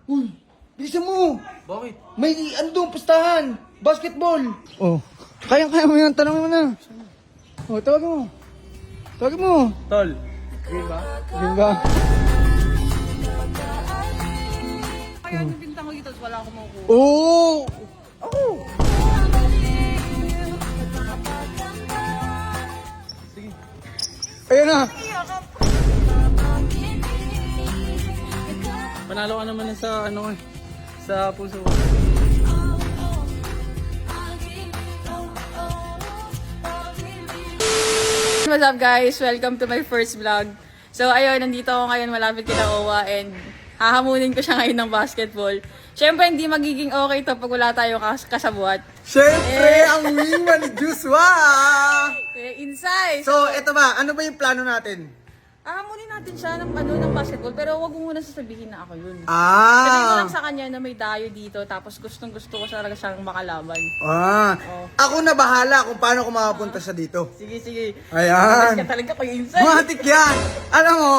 Uy, bilisan mo. Bakit? May ano doon, pustahan. Basketball. Oh, kaya mo yan. Tanong mo na. Oh, tawagin mo. Tawagin mo. Tol. Green ba? Game ba? Kaya yung bintang ko dito, wala akong makukuha. Oo! Ako! Sige. Ayan na! Panalo ka naman sa ano eh. Sa puso ko. What's up guys? Welcome to my first vlog. So ayun, nandito ako ngayon malapit kina Owa and hahamunin ko siya ngayon ng basketball. Siyempre hindi magiging okay to pag wala tayong kasabuat. Siyempre, ang wingman ni Joshua! Inside! So, eto ba? Ano ba yung plano natin? Hahamunin natin siya ng basketball pero wag mo muna sasabihin na ako yun. Sabihin ko lang sa kanya na may dayo dito tapos gustong gusto ko talaga siyang makalaban. Oh. Ako na bahala kung paano ko makapunta sa dito. Sige, sige. Ayan. Mas ka talaga kay Inside. Matik yan! Alam mo,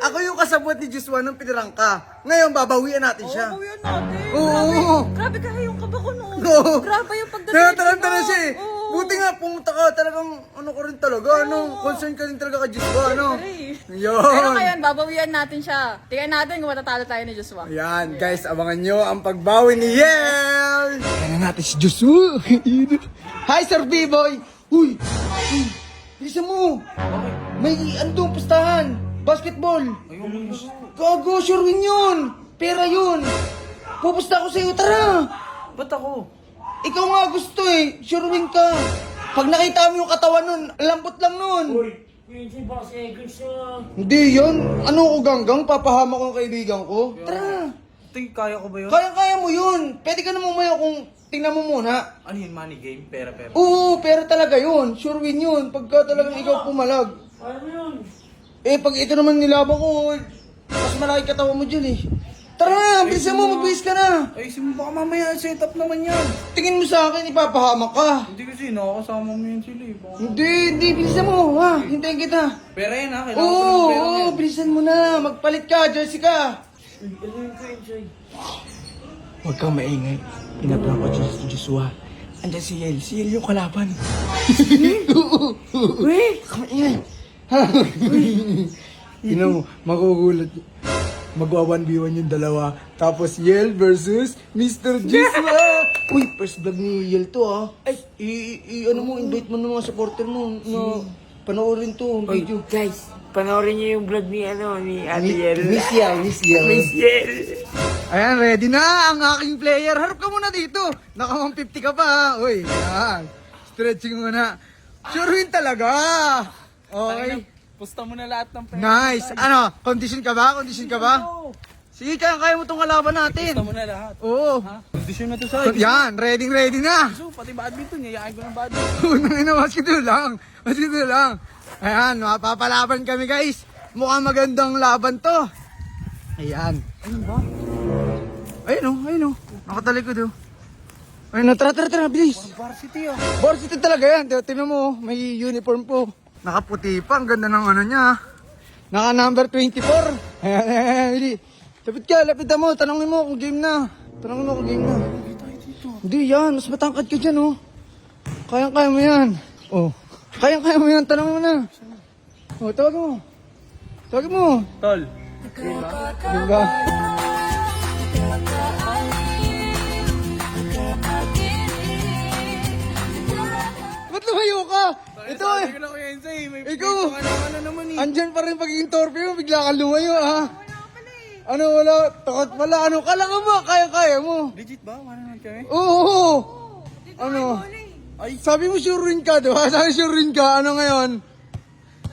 ako yung kasabot ni Joshua nung pinirang ka. Ngayon, babawian natin siya. Oo, yun natin. Oo. Grabe ka yung kaba ko noon. Oo. Grabe yung pagdating. Tarantaran siya eh. Oo. Buti nga, pumunta ka talagang, ano ko rin talaga, concern ka rin talaga kay Joshua, ano? Yun. Pero ngayon, babawian natin siya. Tingnan natin kung matatalo tayo ni Joshua. Ayan, guys, abangan nyo ang pagbawi ni Yel! Ayan na natin si Joshua. Hi, Sir B-Boy! Uy! Bilisan mo! May ano doon, pustahan! Basketball! Gago, sure win yun! Pera yun! Pupusta ako sa'yo, tara! Ba't ako? Ikaw nga gusto eh, sure win ka! Pag nakita mo yung katawan nun, lambot lang nun! Hindi yan. Ano ko ganggang? Papahama ko ang kaibigan ko? Tara! Tingin kaya ko ba yun? Kaya mo yun. Pwede ka naman maya kung tingnan mo muna. Ano yun, money game? Pera. Oo, pera talaga yun. Sure win yun. Pagka talagang ikaw pumalag. Ano yun? Eh, pag ito naman nilaban ko, mas malaki katawan mo dyan eh. Tara na, bilisan mo, magbihis ka na. Ay, baka mamaya set up naman yan. Tingin mo sa akin, ipapahama ka. Hindi kasi nakakasama mo yun sila eh. Baka... Hindi, bilisan mo, ha? Hintayin kita. Pera yan ha, kailangan ko Oo, ng pera oo, yan. bilisan mo na. Magpalit ka, jersey ka. Huwag kang maingay. Pinaplan ko si Joshua. Andiyan si Yel. Si Yel yung kalaban. Oo. Huwag kang maingay. Ino mo, magugulat. Magwa 1v1 yung dalawa. Tapos Yel versus Mr. Joshua. Uy, first vlog ni Yel to ah. Ay, ano mo, invite mo ng mga supporter mo na panoorin to, ang video. Guys, panoorin niyo yung vlog ni Ate Yel. Miss Yel. Miss Yel. Ayan, ready na ang aking player. Harap ka muna dito. Naka 150 ka pa ha. Uy, yan. Stretching muna. Sure win talaga. Okay. Pusta mo na lahat ng pera. Nice. Ano, condition ka ba? Condition ka ba? Sige, kaya mo itong kalaban natin. Pusta mo na lahat. Oo. Ha? Kondisyon na to sa akin. Yan, ready na. So, pati badminton, yayain ko ng badminton. Unang ina, basketball lang. Basketball lang. Ayan, mapapalaban kami guys. Mukhang magandang laban to. Ayan. Ano ba? Ayun o. Nakatalikod o. Ayun o, tara, bilis. Varsity ah. Varsity talaga yan. Tingnan mo, may uniform po. Nakaputi pa, ang ganda ng ano niya. Naka number 24. Ayan. Lapit mo, tanongin mo kung game na. Hindi yan, mas matangkad ka dyan oh. Kayang-kaya mo yan. Oh. Kayang-kaya mo yan, tanong mo na. Oh, tawagin mo. Tol. Diba? Ba't lumayo ka? Ito eh. Sabi ko na kuya Insay, may Ikaw. ano naman eh. Andyan pa rin pagiging torpe mo, bigla ka lumayo ah. Ano wala? Takot pala. Ano? Kala ka ba? Kaya-kaya mo. Legit ba? Wala naman kami? Oo. Ano? Ay, Sabi mo sure rin ka, diba? Sabi sure rin ka. Ano ngayon?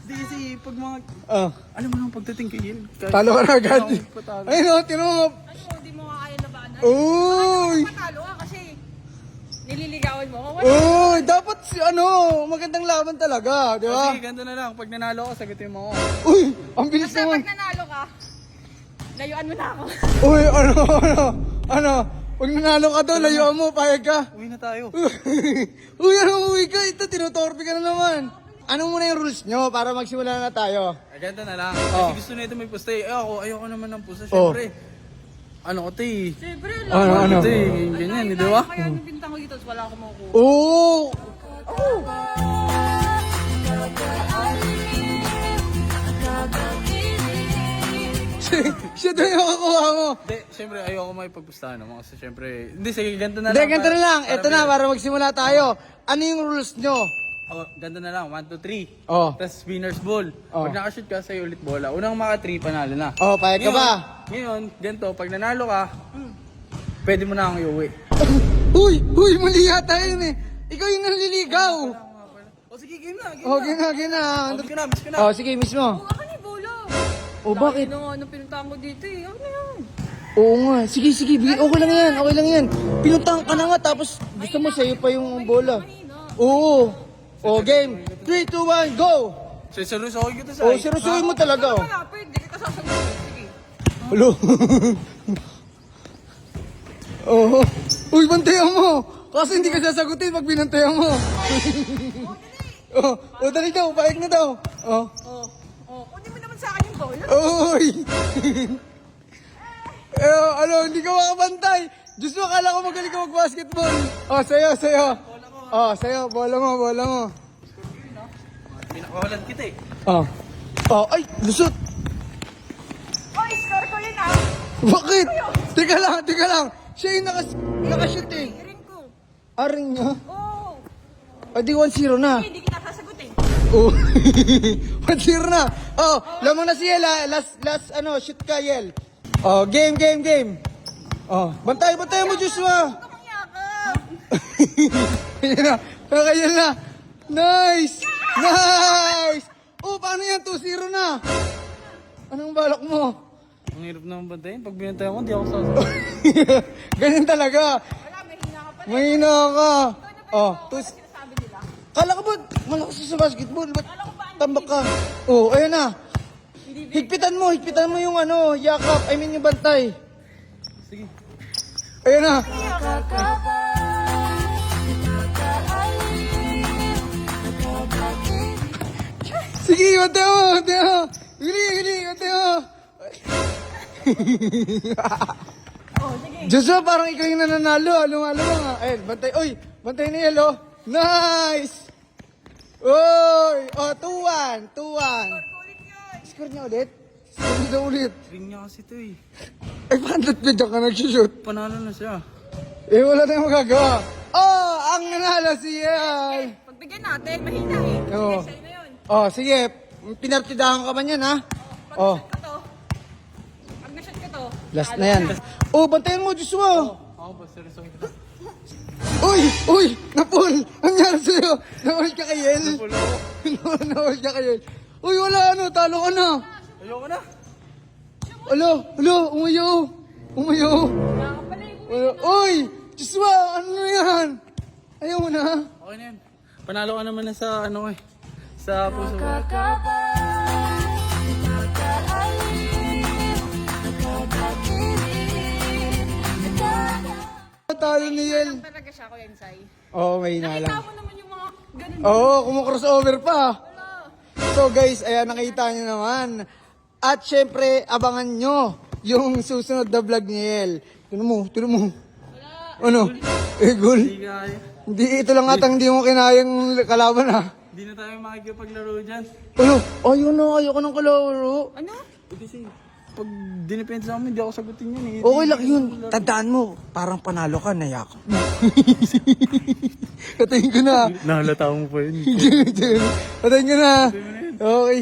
di kasi pag mga... Ah, Alam mo nang pagdating kay Yel. talo ka na agad. Kailangan ko patalo. Ayun o, tinan mo. Ano, hindi mo nga kaya labanan. Uy! Matalo ka kasi nililigawan mo ako. Uy! Dapat magandang laban talaga, di ba? Sige, ganito na lang. Pag nanalo ko, sagutin mo ako. Uy! Ang bilis Kasi naman. pag nanalo ka, layuan mo na ako. Uy, ano? Pag nanalo ka daw, layuan mo, payag ka. Uwi na tayo. Uy, uwi ka? Ito, tinutorpe ka na naman. Ano muna yung rules nyo para magsimula na tayo? Ganito na lang. Oh. Kasi gusto na ito may pusta eh. Ayoko naman ng pusta. Oh. Siyempre, ano ko to eh. Siyempre, Ano? Ito eh, ganyan eh, di ba? Kaya nung bintang ko dito, wala akong makukuha. Oo! Siya daw yung kakuha mo. Hindi, syempre ayoko may pagpustahan naman kasi syempre, hindi sige, ganito na Hindi, lang. ganito na lang. Para Ito na, para magsimula tayo. Ano yung rules nyo? Oh, ganito na lang, 1, 2, 3. Oh. Tapos winner's ball. Oh. Pag nakashoot ka, sa'yo ulit bola. Unang maka 3, panalo na. Oh, payag ka ba? Ngayon, ganito, pag nanalo ka, pwede mo na akong iuwi. Uy, mali yata yun eh. Ikaw yung nanliligaw. O sige, game na, game Oh, na. gina. Miss ko na, miss ko na. Oh, sige, mismo. Ako ni Bola. Oh, bakit? Ano pinuntahan ko dito eh. Ano yan? Oo nga. Sige, okay lang yan. Pinuntahan ka na nga, tapos gusto mo sa'yo pa yung bola. Oo. Oh, game. 3, 2, 1, go! Sinusukin ko to sa Oh, sirusuhin mo talaga. Oh. Malapit, hindi kita sasagutin. Sige. Hello? Oo. Uy, bantayan mo. Kasi hindi ka sasagutin pag binantayan mo. Dali daw. Paik na daw. Oh. Kunin mo naman sa akin yung bola. Uy! Hindi ka makabantay. Diyos mo, akala ko magaling ka mag-basketball. Oh, sa'yo. Oh, sa'yo. Bola mo. Pinakawalan kita eh. Oh. Oh, ay, lusot. Oh, score ko yun ah. Bakit? Teka lang. Siya yung nakashoot eh. Ring ko. Aring niya. Oh. Di 1-0 na. Hindi kita sasagutin. Oh. 1-0 na. Oh, lamang na si Yel ha. Last, shoot ka, Yel. Oh, game. Oh, bantay mo, Joshua. Ito kang yakap. Yan na. Nice! Oh, paano yan? 2-0 na. Anong balak mo? Ang hirap naman bantayin. Pag binantayan ko, di ako sasagot. Ganyan talaga. Wala, mahina ka pa. Mahina ka. Oh, Sinasabi nila. kala ko ba malakas sa basketball? Ba't tambak ka? Oh, ayan na. Higpitan mo yung yakap. I mean yung bantay. Sige. Ayan na. Sige, bantay mo. Hili, bantay mo. Joshua, parang ikaw yung nananalo. Lumalo nga. Ayun, bantay. Uy, bantay ni Yelo. Nice! Uy! Oh, 2-1. Score niya ulit? Score niya ulit. Ring niya kasi ito eh. Ay, paano dyan ka nag-shoot? Panalo na siya. Wala tayong magagawa. Oh, ang nanalo si Yel. Pagbigyan natin, mahina eh. Oo. Sige, sa'yo na yun. Oh, sige. Pinartidahan ka ba niyan, ha? Oh, Pag na-shot ko to, last na yan. Oh, bantayan mo, Joshua. Ako ba, seryoso kita. Uy! Napul! Ang nangyari sa'yo? Nawal ka kay Yel? Pulo ako. Nawal ka kay Yel? Uy, wala talo ka na. Ayoko na. Umayaw. wala ka pala eh. Uy! Joshua, ano yan? Ayaw mo na. Okay na yan. Panalo ka naman na sa sa puso ko. Talo ni Yel. Talaga siya, Kuya Insay. Oo, may hina lang. Nakita mo naman yung mga ganun. Oo, kumu-crossover pa. So guys, ayan, nakita nyo naman. At syempre, abangan nyo yung susunod na vlog ni Yel. Tinan mo. Ano? Goal. Hindi kaya. Hindi, ito lang atang hindi mo kinayang kalaban ha. Hindi na tayo makikipaglaro dyan. Ayoko ng kalaro. Ano? Kasi pag dinipensa sa amin, hindi ako sagutin yun eh. Okay lang yun. Tandaan mo, parang panalo ka, nayakap mo. Katayin ko na. Nahalata mo pa yun. Katayin ko na. Okay.